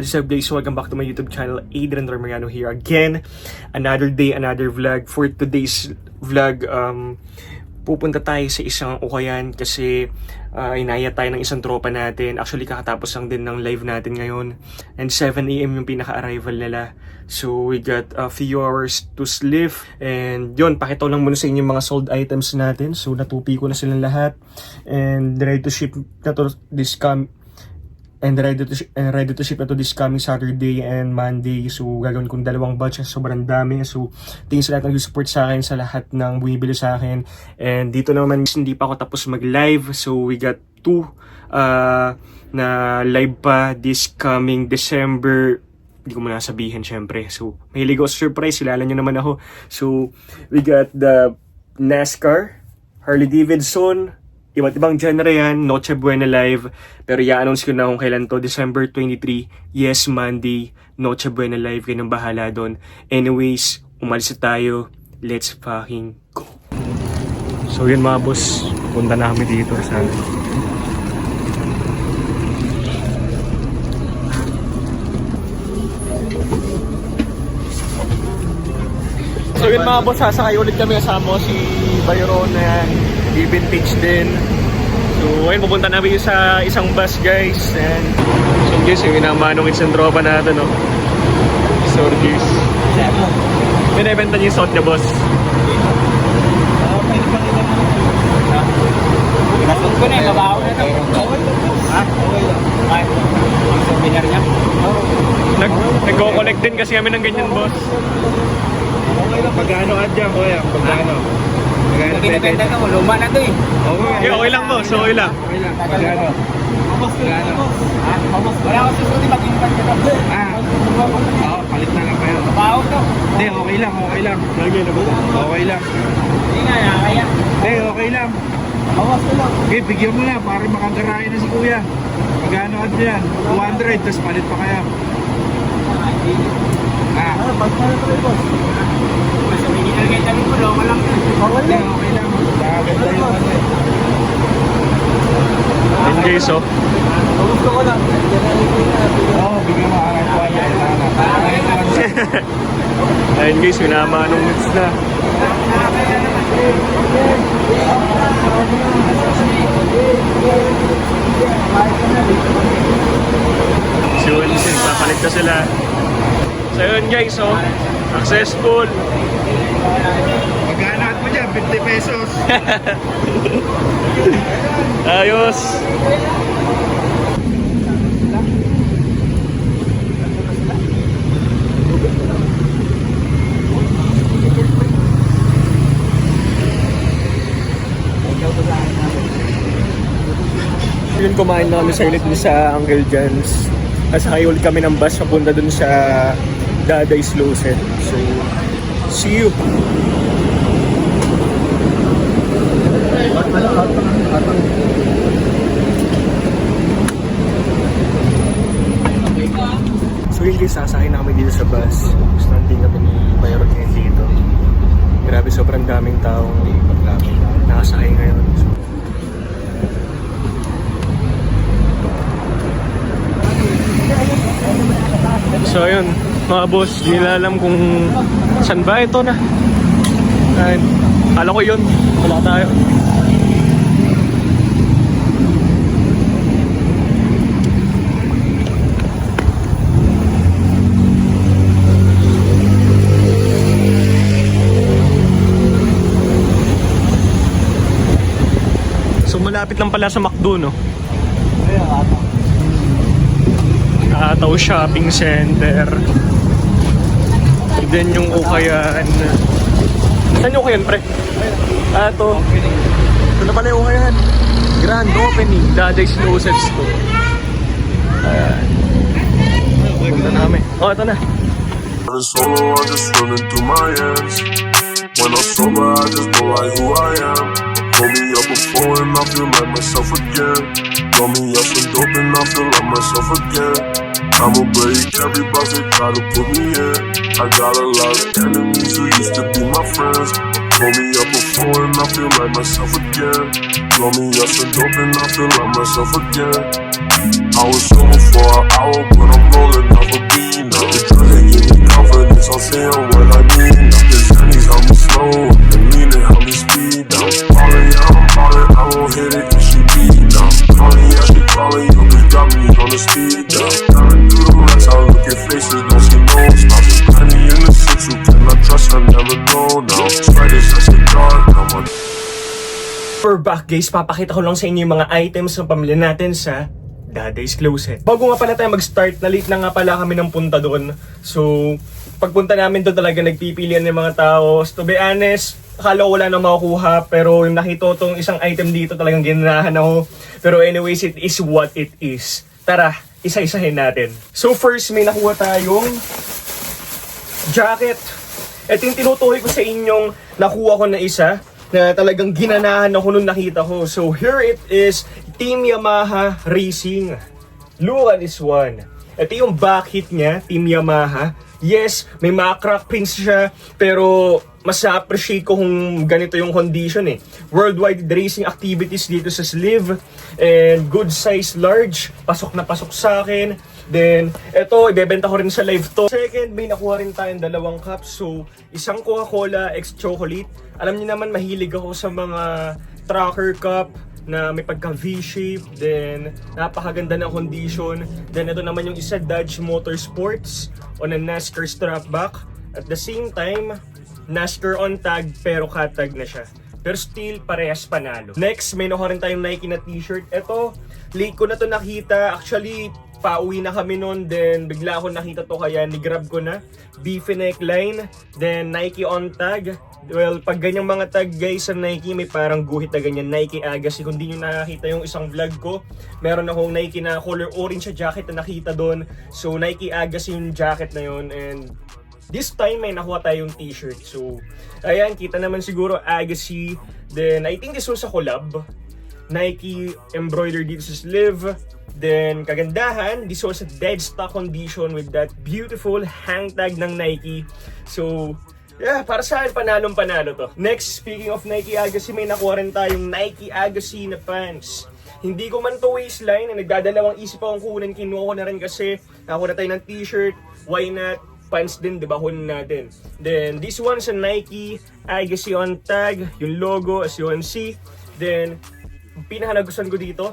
What's up guys, welcome back to my YouTube channel. Adrian Romariano here again. Another day, another vlog. For today's vlog, pupunta tayo sa isang ukayan kasi inaya tayo ng isang tropa natin. Actually kakatapos lang din ng live natin ngayon. And 7 AM yung pinaka-arrival nila. So we got a few hours to sleep. And yun, pakita ko lang muna sa inyo yung mga sold items natin. So natupi ko na silang lahat. And ready to ship na to this ready to ship na to this coming Saturday and Monday. So gagawin kong dalawang batch, sobrang dami. So tingin sa lahat ng support sa akin, sa lahat ng bumibili sa akin. And dito naman hindi pa ako tapos mag live. So we got 2 na live pa this coming December. Hindi ko muna sabihin syempre. So mahilig ako sa surprise, kilala nyo naman ako. So we got the NASCAR, Harley Davidson, iba't ibang genre yan, Noche Buena Live. Pero i-announce ko na kung kailan to, December 23, yes, Monday, Noche Buena Live, kayo nang bahala doon. Anyways, umalis na tayo, let's fucking go. So yun mga boss, punta na kami dito sa So yun mga boss, sasakay ulit kami kasama si Byron na vintage din. So ayun, pupunta namin sa isang bus guys. And so guys, yung inamanong isang tropa natin, no? So guys, binibenta niyo yung suot niya boss. Nasot ko na eh, mabaho na ito. Ha? Ay, yung souvenir niya? Nagko-collect din kasi kami ng ganyan boss. Pagkano adya ko yan? Pagkano? Pag kinabenta ka mo, luma na ito eh. Okay lang boss, okay lang. Pagkano? Pagkano? Wala akong susunod, mag-invite ka na. Oo, palit na lang kayo. Mabaho to. Hindi, okay lang. Okay lang. Hindi nga, kaya. Hindi, okay lang. Bawas ko lang. Okay, bigyan mo na para makagarayan na si kuya. Pagkano adya yan? 200, tapos palit pa kayo. Mas original kayo tabi ko, loma lang. Hindi, okay lang. Gaganda yung ano eh. In case oh. Gusto ko lang. Oo, bigyan mo. Ayun guys, minamanong mix na. So yun, papalit na sila. So yun guys, oh, successful. Pagkano mo dyan? 50 pesos. Ayos. Yun, kumain na kami sa ulit sa Uncle John's. At sakay ulit kami ng bus papunta dun sa Daday's Closet. So, see you! So yun guys, sasakay na kami dito sa bus. Gusto natin kami ni Byron ngayon dito. Grabe, sobrang daming taong nakasakay ngayon. So ayun, mga boss, di nila alam kung saan ba ito na. Ayun, kala ko yun, wala tayo. So malapit lang pala sa McDo, no? Ataw Shopping Center. And then yung Ukayan. Saan yung Ukayan, pre? Ito. Ito na pala yung Ukayan. Grand opening. Daday's Closet Store. Ayan. Punta na kami. Oh, ito na. Solo, I just running through my hands. When I'm sober, I just know like who I am. Pull me up before and I feel like myself again. Throw me up some dope and I feel like myself again. I'ma break every box they try to put me in. I got a lot of enemies who used to be my friends. Pull me up before and I feel like myself again. Blow me up some dope and I feel like myself again. I was sober for an hour, but I'm rolling off a beat now. The drug give me confidence, I'm saying what I need now. The Xannies help me slow, the meaning help me speed now. Calling, yeah, I'm calling, I won't hit it if she beat now. Calling, yeah, she calling, you just got me on the speed now. Gotta do the rest, I look at faces, don't see no stops. Granny in the six, you cannot trust, I never know now. Spiders, that's the dark, I'm on. For back guys, papakita ko lang sa inyo yung mga items ng pamilya natin sa Daday's Closet. Bago nga pala tayo mag-start, na late na nga pala kami ng punta doon. So, pagpunta namin doon talaga nagpipilian ng mga tao. So, to be honest, akala ko wala nang makukuha. Pero yung nakita ko tong isang item dito talagang ginahan ako. Pero anyways, it is what it is. Tara, isa-isahin natin. So first, may nakuha tayong jacket. Ito yung tinutukoy ko sa inyong nakuha ko na isa na talagang ginanahan ako nung nakita ko. So here it is, Team Yamaha Racing. Look at this one. Ito yung back hit niya, Team Yamaha. Yes, may mga crack prints siya, pero mas na-appreciate ko kung ganito yung condition eh. Worldwide racing activities dito sa sleeve. And good size large. Pasok na pasok sa akin. Then, eto, ibebenta ko rin sa live to. Second, may nakuha rin tayong dalawang cups. So, isang Coca-Cola X Chocolate. Alam niyo naman, mahilig ako sa mga tracker cup na may pagka V-shape, then napakaganda ng condition. Then ito naman yung isa, Dodge Motorsports on a NASCAR strap back. At the same time, NASCAR on tag pero katag na siya. Pero still, parehas panalo. Next, may nakuha rin tayong Nike na t-shirt. Ito, late ko na to nakita. Actually, pauwi na kami nun, then bigla ako nakita to kaya ni-grab ko na. Beefy neckline, then Nike on tag. Well, pag ganyang mga tag guys sa Nike, may parang guhit na ganyan, Nike Agassi. Kung di nyo nakakita yung isang vlog ko, meron akong Nike na color orange sa jacket na nakita doon. So Nike Agassi yung jacket na yun, and this time may nakuha tayong t-shirt. So ayan, kita naman siguro Agassi. Then I think this was a collab. Nike embroidered dito sa sleeve. Then kagandahan, this was a dead stock condition with that beautiful hang tag ng Nike. So yeah, para sa akin, panalong-panalo to. Next, speaking of Nike Agassi, may nakuha rin tayong Nike Agassi na pants. Hindi ko man to waistline, nagdadalawang isip akong kunin, kinuha ko na rin kasi nakuha na tayo ng t-shirt, why not? Pants din, diba, kunin natin. Then, this one's a Nike Agassi on tag, yung logo as you can see. Then, yung pinaka-nagustuhan ko dito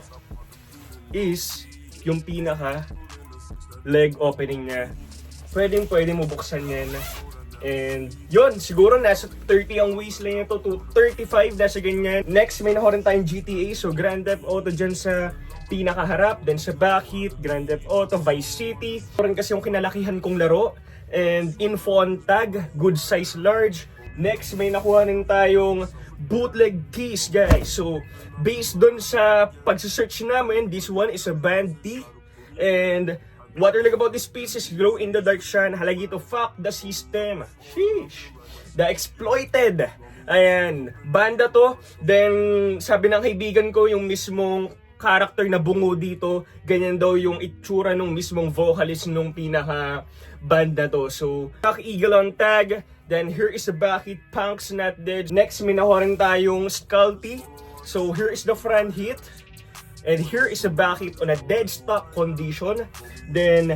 is yung pinaka leg opening niya. Pwede mo buksan yan. And yun, siguro nasa 30 ang waistline nito to 35, nasa ganyan. Next, may nakuha rin tayong GTA. So Grand Theft Auto dyan sa pinakaharap. Then sa back hit, Grand Theft Auto, Vice City. Rin kasi yung kinalakihan kong laro. And info on tag, good size large. Next, may nakuha rin tayong bootleg tees guys. So based dun sa pagsasearch namin, this one is a band tee. And what I like about this piece is glow in the dark siya. Nahalagi to fuck the system. Sheesh. The Exploited. Ayan. Banda to. Then, sabi ng kaibigan ko, yung mismong character na bungo dito, ganyan daw yung itsura nung mismong vocalist nung pinaka banda to. So, Black Eagle on tag. Then, here is the back hit, Punks Not Dead. Next, may nakuha rin tayong Sculpty. So, here is the front hit. And here is a back hit on a dead stock condition. Then,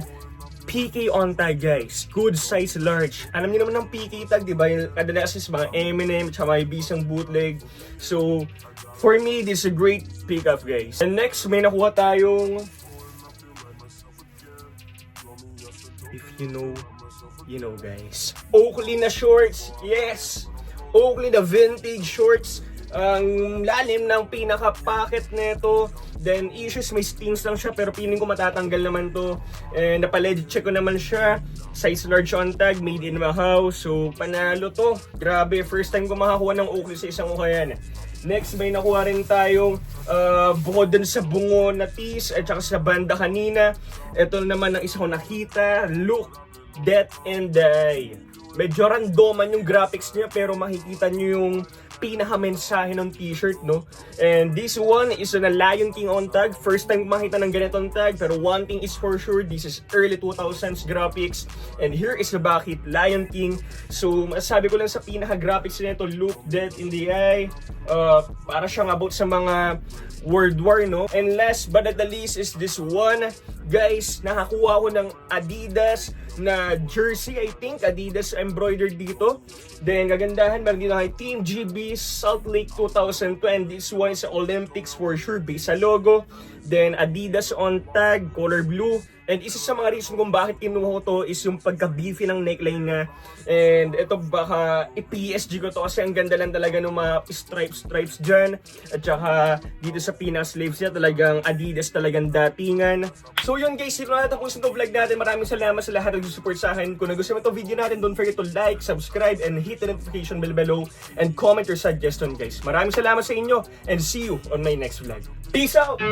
PK on tag guys. Good size large. Alam niyo naman ng PK tag, diba? Yung kadalasan sa mga Eminem, tsaka may bisang bootleg. So, for me, this is a great pickup guys. And next, may nakuha tayong, if you know guys. Oakley na shorts. Yes! Oakley na vintage shorts. Ang lalim ng pinaka-pocket nito. Then issues, may stings lang siya pero piling ko matatanggal naman to. And napalegit check ko naman siya. Size large on tag, made in my house. So panalo to. Grabe, first time ko makakuha ng Oakley sa isang ukayan. Next, may nakuha rin tayong bukod dun sa bungo na tees at saka sa banda kanina. Ito naman ang isa ko nakita. Look, Death and Die. Medyo randoman yung graphics niya pero makikita nyo yung pinaka-mensahe ng t-shirt, no? And this one is on a Lion King on tag. First time makita ng ganitong tag, pero one thing is for sure, this is early 2000s graphics. And here is the bakit, Lion King. So, masasabi ko lang sa pinaka-graphics nito, look dead in the eye. Para siyang about sa mga World War, no? And last but not the least is this one. Guys, nakakuha ko ng Adidas na jersey, I think. Adidas embroidered dito. Then, gagandahan, meron dito kay Team GB Salt Lake 2020. This one is Olympics for sure, based sa logo. Then, Adidas on tag, color blue. And isa sa mga reason kung bakit kinuha ko to is yung pagka-beefy ng neckline niya. And ito baka i-PSG ko to kasi ang ganda lang talaga ng mga stripes dyan. At saka dito sa pinaka-sleeves niya talagang Adidas talagang datingan. So yun guys, dito na tapos itong vlog natin. Maraming salamat sa lahat ng support sa akin. Kung nagustuhan mo itong video natin, don't forget to like, subscribe, and hit the notification bell below. And comment your suggestion guys. Maraming salamat sa inyo and see you on my next vlog. Peace out!